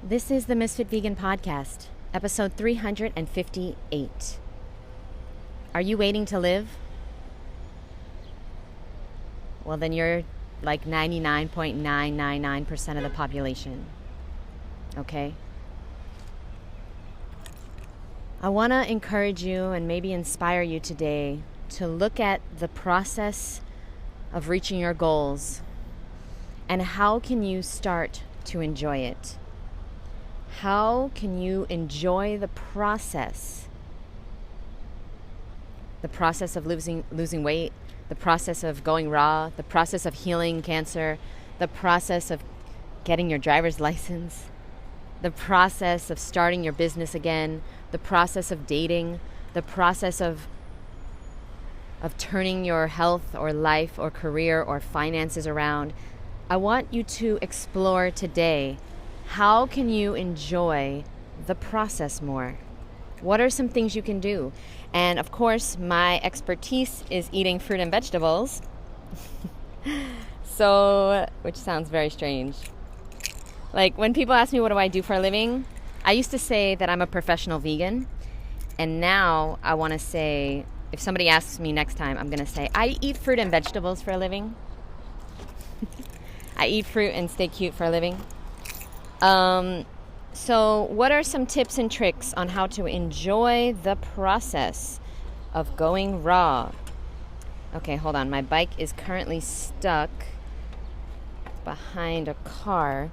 This is the Misfit Vegan podcast, episode 358. Are you waiting to live? Well, then you're like 99.999% of the population. Okay? I want to encourage you and maybe inspire you today to look at the process of reaching your goals and how can you start to enjoy it. How can you enjoy the process? The process of losing weight, the process of going raw, the process of healing cancer, the process of getting your driver's license, the process of starting your business again, the process of dating, the process of turning your health or life or career or finances around. I want you to explore today, how can you enjoy the process more? What are some things you can do? And of course, my expertise is eating fruit and vegetables. Which sounds very strange. Like when people ask me what do I do for a living, I used to say that I'm a professional vegan. And now I want to say, if somebody asks me next time, I'm going to say, I eat fruit and vegetables for a living. I eat fruit and stay cute for a living. So what are some tips and tricks on how to enjoy the process of going raw? Okay, hold on. My bike is currently stuck behind a car.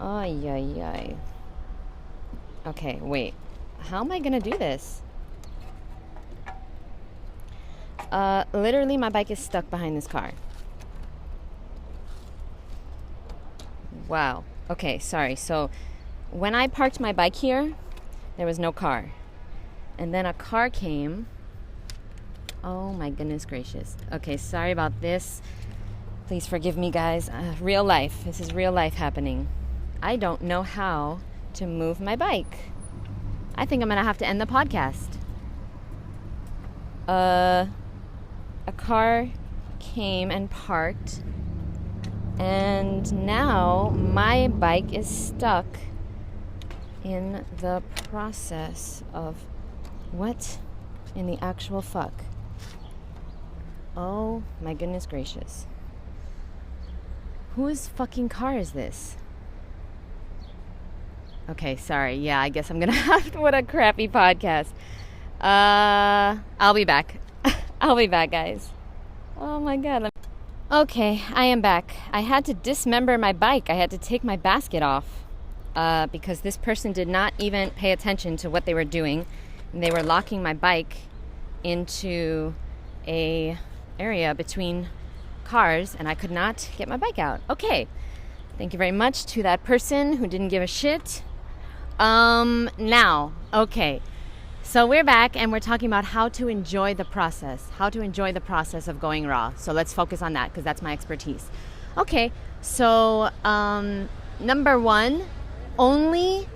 Ay, ay, ay. Okay, wait. How am I going to do this? Literally, my bike is stuck behind this car. Wow. Okay, sorry. So when I parked my bike here, there was no car. And then a car came. Oh my goodness gracious. Okay, sorry about this. Please forgive me, guys. Real life. This is real life happening. I don't know how to move my bike. I think I'm going to have to end the podcast. A car came and parked. And now my bike is stuck in the process of what in the actual fuck? Oh my goodness gracious. Whose fucking car is this? Okay, sorry. Yeah, I guess I'm gonna have to, what a crappy podcast. I'll be back. I'll be back, guys. Oh my god. Okay, I am back. I had to dismember my bike. I had to take my basket off because this person did not even pay attention to what they were doing. And they were locking my bike into a area between cars, and I could not get my bike out. Okay, thank you very much to that person who didn't give a shit. Now, okay. So we're back and we're talking about how to enjoy the process of going raw. So let's focus on that because that's my expertise. Okay, so number one, only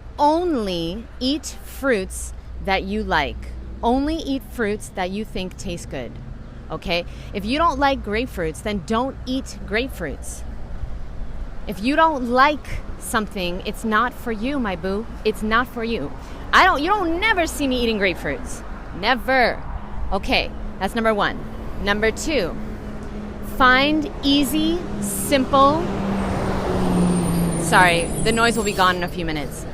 eat fruits that you like. Only eat fruits that you think taste good. Okay? If you don't like grapefruits, then don't eat grapefruits. If you don't like something, it's not for you, my boo. It's not for you. You don't never see me eating grapefruits. Never. Okay, that's number one. Number two, find easy, simple. Sorry, the noise will be gone in a few minutes.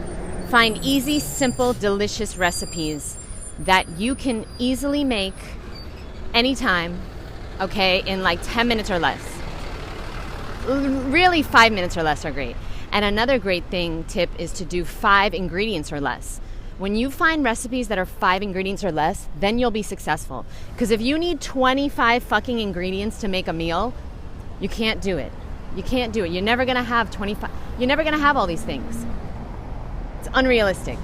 Find easy, simple, delicious recipes that you can easily make anytime, okay, in like 10 minutes or less. Really, 5 minutes or less are great. And another great tip is to do 5 ingredients or less. When you find recipes that are 5 ingredients or less, then you'll be successful. Because if you need 25 fucking ingredients to make a meal, you can't do it. You can't do it. You're never going to have 25. You're never going to have all these things. It's unrealistic.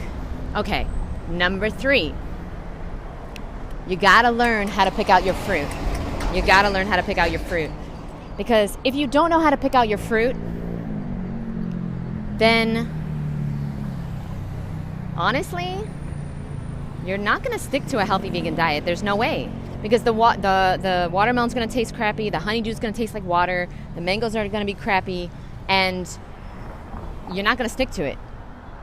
Okay, number 3. You got to learn how to pick out your fruit. You got to learn how to pick out your fruit. Because if you don't know how to pick out your fruit, then honestly, you're not going to stick to a healthy vegan diet. There's no way. Because the watermelon's going to taste crappy, the honeydew's going to taste like water, the mangoes are going to be crappy, and you're not going to stick to it.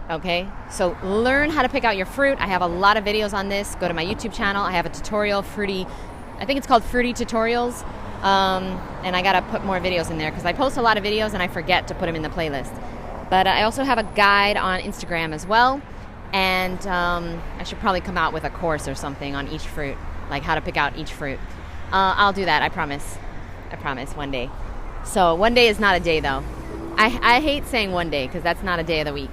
Okay, so learn how to pick out your fruit. I have a lot of videos on this. Go to my YouTube channel. I have a tutorial, I think it's called Fruity Tutorials. And I gotta put more videos in there because I post a lot of videos and I forget to put them in the playlist. But I also have a guide on Instagram as well. And I should probably come out with a course or something on each fruit, like how to pick out each fruit. I'll do that, I promise. I promise, one day. So one day is not a day though. I hate saying one day because that's not a day of the week.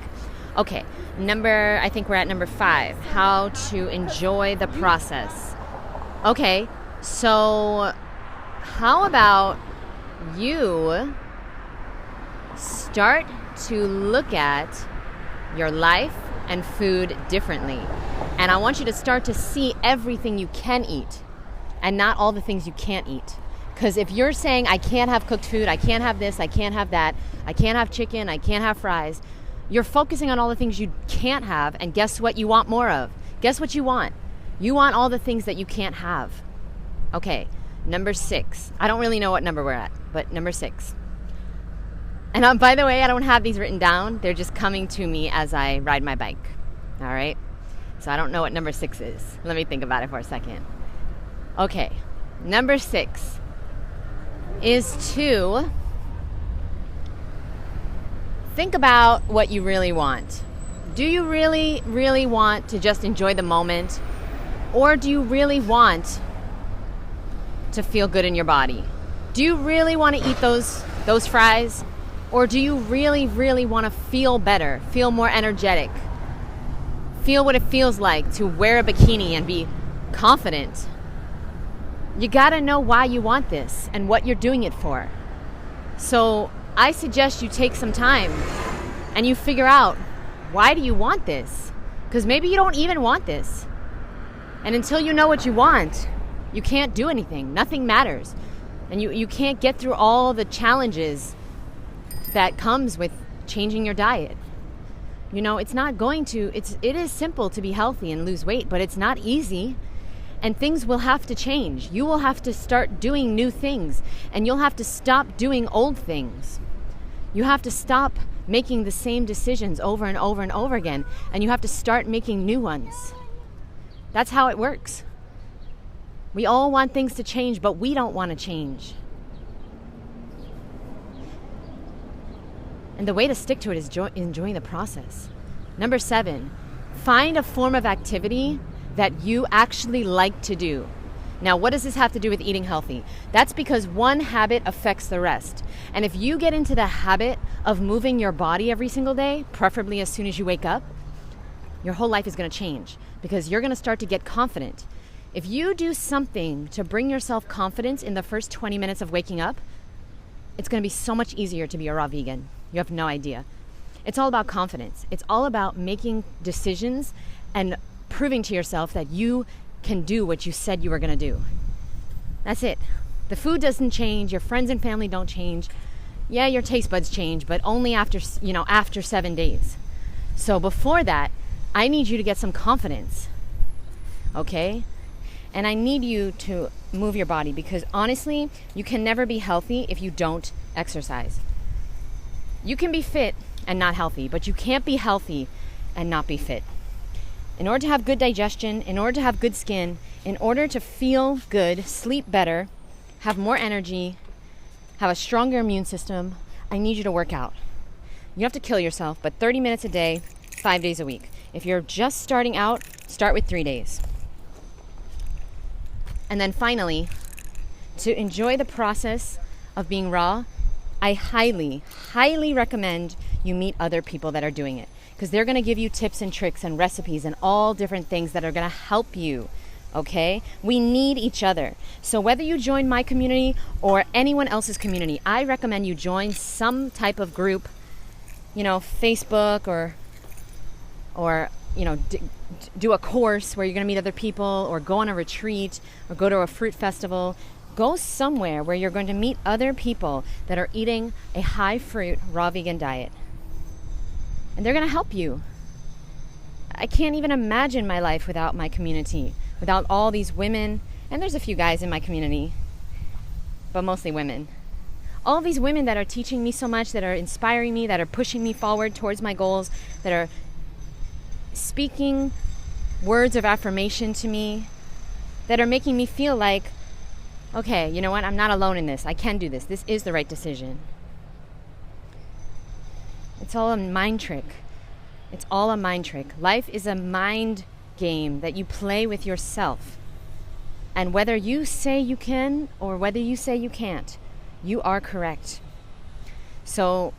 Okay, I think we're at number 5, how to enjoy the process. Okay, so how about you start to look at your life and food differently. And I want you to start to see everything you can eat and not all the things you can't eat. Because if you're saying, I can't have cooked food, I can't have this, I can't have that, I can't have chicken, I can't have fries, you're focusing on all the things you can't have, and guess what you want more of? Guess what you want? You want all the things that you can't have. Okay, number 6. I don't really know what number we're at, but number 6. And by the way, I don't have these written down. They're just coming to me as I ride my bike. All right? So I don't know what number 6 is. Let me think about it for a second. Okay, number 6 is to think about what you really want. Do you really, really want to just enjoy the moment? Or do you really want to feel good in your body? Do you really want to eat those fries? Or do you really, really want to feel better, feel more energetic, feel what it feels like to wear a bikini and be confident? You got to know why you want this and what you're doing it for. So I suggest you take some time and you figure out, why do you want this? Because maybe you don't even want this. And until you know what you want, you can't do anything. Nothing matters. And you can't get through all the challenges that comes with changing your diet. You know, it is simple to be healthy and lose weight, but it's not easy. And things will have to change. You will have to start doing new things, and you'll have to stop doing old things. You have to stop making the same decisions over and over and over again, and you have to start making new ones. That's how it works. We all want things to change, but we don't want to change. And the way to stick to it is enjoying the process. Number 7, find a form of activity that you actually like to do. Now, what does this have to do with eating healthy? That's because one habit affects the rest. And if you get into the habit of moving your body every single day, preferably as soon as you wake up, your whole life is going to change because you're going to start to get confident. If you do something to bring yourself confidence in the first 20 minutes of waking up, it's going to be so much easier to be a raw vegan. You have no idea. It's all about confidence. It's all about making decisions and proving to yourself that you can do what you said you were going to do. That's it. The food doesn't change. Your friends and family don't change. Yeah, your taste buds change, but only after 7 days. So before that, I need you to get some confidence. Okay? And I need you to move your body because honestly, you can never be healthy if you don't exercise. You can be fit and not healthy, but you can't be healthy and not be fit. In order to have good digestion, in order to have good skin, in order to feel good, sleep better, have more energy, have a stronger immune system, I need you to work out. You have to kill yourself, but 30 minutes a day, 5 days a week. If you're just starting out, start with 3 days. And then finally, to enjoy the process of being raw, I highly, highly recommend you meet other people that are doing it because they're going to give you tips and tricks and recipes and all different things that are going to help you, okay? We need each other. So whether you join my community or anyone else's community, I recommend you join some type of group, Facebook or do a course where you're going to meet other people or go on a retreat or go to a fruit festival. Go somewhere where you're going to meet other people that are eating a high fruit, raw vegan diet. And they're going to help you. I can't even imagine my life without my community, without all these women. And there's a few guys in my community, but mostly women. All these women that are teaching me so much, that are inspiring me, that are pushing me forward towards my goals, that are speaking words of affirmation to me that are making me feel like, okay, you know what? I'm not alone in this. I can do this. This is the right decision. It's all a mind trick. It's all a mind trick. Life is a mind game that you play with yourself. And whether you say you can or whether you say you can't, you are correct. So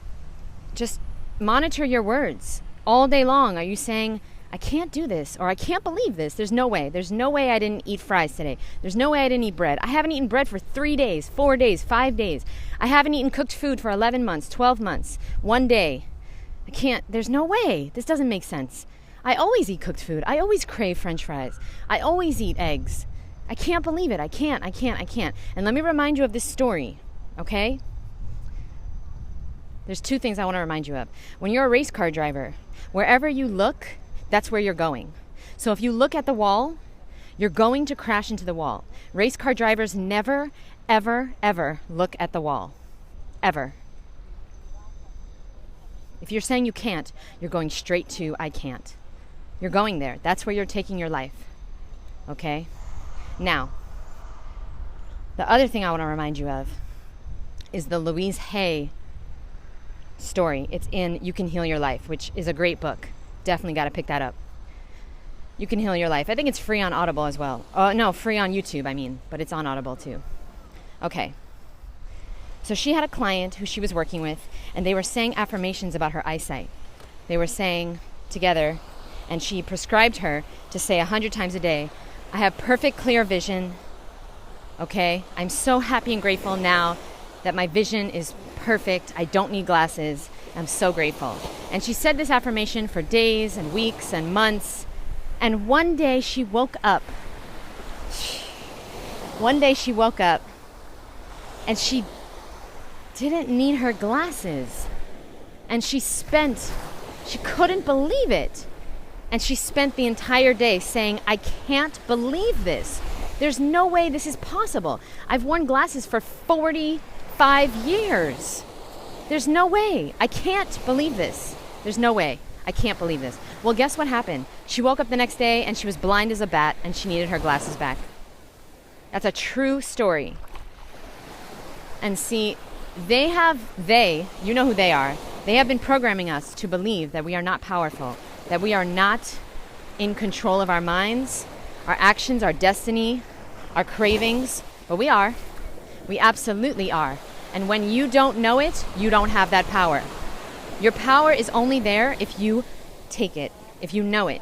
just monitor your words all day long. Are you saying, I can't do this, or I can't believe this? There's no way. There's no way I didn't eat fries today. There's no way I didn't eat bread. I haven't eaten bread for 3 days, 4 days, 5 days. I haven't eaten cooked food for 11 months, 12 months, 1 day. I can't. There's no way. This doesn't make sense. I always eat cooked food. I always crave French fries. I always eat eggs. I can't believe it. I can't. And let me remind you of this story, okay? There's 2 things I want to remind you of. When you're a race car driver, wherever you look, that's where you're going. So if you look at the wall, you're going to crash into the wall. Race car drivers never, ever, ever look at the wall. Ever. If you're saying you can't, you're going straight to I can't. You're going there. That's where you're taking your life. Okay? Now, the other thing I want to remind you of is the Louise Hay story. It's in You Can Heal Your Life, which is a great book. Definitely got to pick that up. You Can Heal Your Life. I think it's free on Audible as well. No, free on YouTube, but it's on Audible too. Okay. So she had a client who she was working with, and they were saying affirmations about her eyesight. They were saying together, and she prescribed her to say 100 times a day, I have perfect clear vision. Okay? I'm so happy and grateful now that my vision is perfect. I don't need glasses. I'm so grateful. And she said this affirmation for days and weeks and months. And one day she woke up. And she didn't need her glasses. And she couldn't believe it. And she spent the entire day saying, I can't believe this. There's no way this is possible. I've worn glasses for 45 years. There's no way. I can't believe this. There's no way. I can't believe this. Well, guess what happened? She woke up the next day and she was blind as a bat and she needed her glasses back. That's a true story. And see, you know who they are. They have been programming us to believe that we are not powerful, that we are not in control of our minds, our actions, our destiny, our cravings. But we are. We absolutely are. And when you don't know it, you don't have that power. Your power is only there if you take it, if you know it.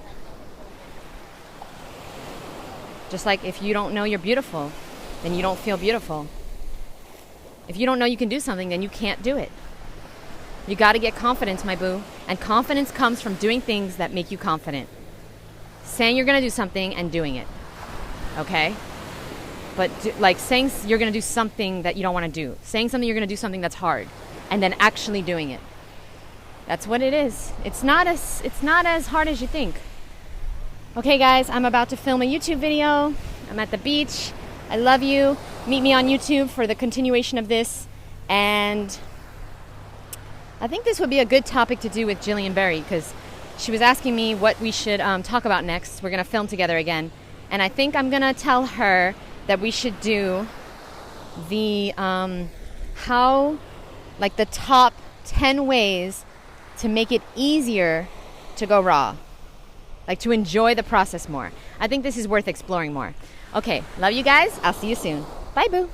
Just like if you don't know you're beautiful, then you don't feel beautiful. If you don't know you can do something, then you can't do it. You got to get confidence, my boo. And confidence comes from doing things that make you confident. Saying you're going to do something and doing it. Okay? But saying you're going to do something that you don't want to do. Saying something you're going to do something that's hard. And then actually doing it. That's what it is. It's not as hard as you think. Okay, guys, I'm about to film a YouTube video. I'm at the beach. I love you. Meet me on YouTube for the continuation of this. And I think this would be a good topic to do with Jillian Berry because she was asking me what we should talk about next. We're going to film together again. And I think I'm going to tell her that we should do the the top 10 ways to make it easier to go raw. Like to enjoy the process more. I think this is worth exploring more. Okay, love you guys. I'll see you soon. Bye, boo.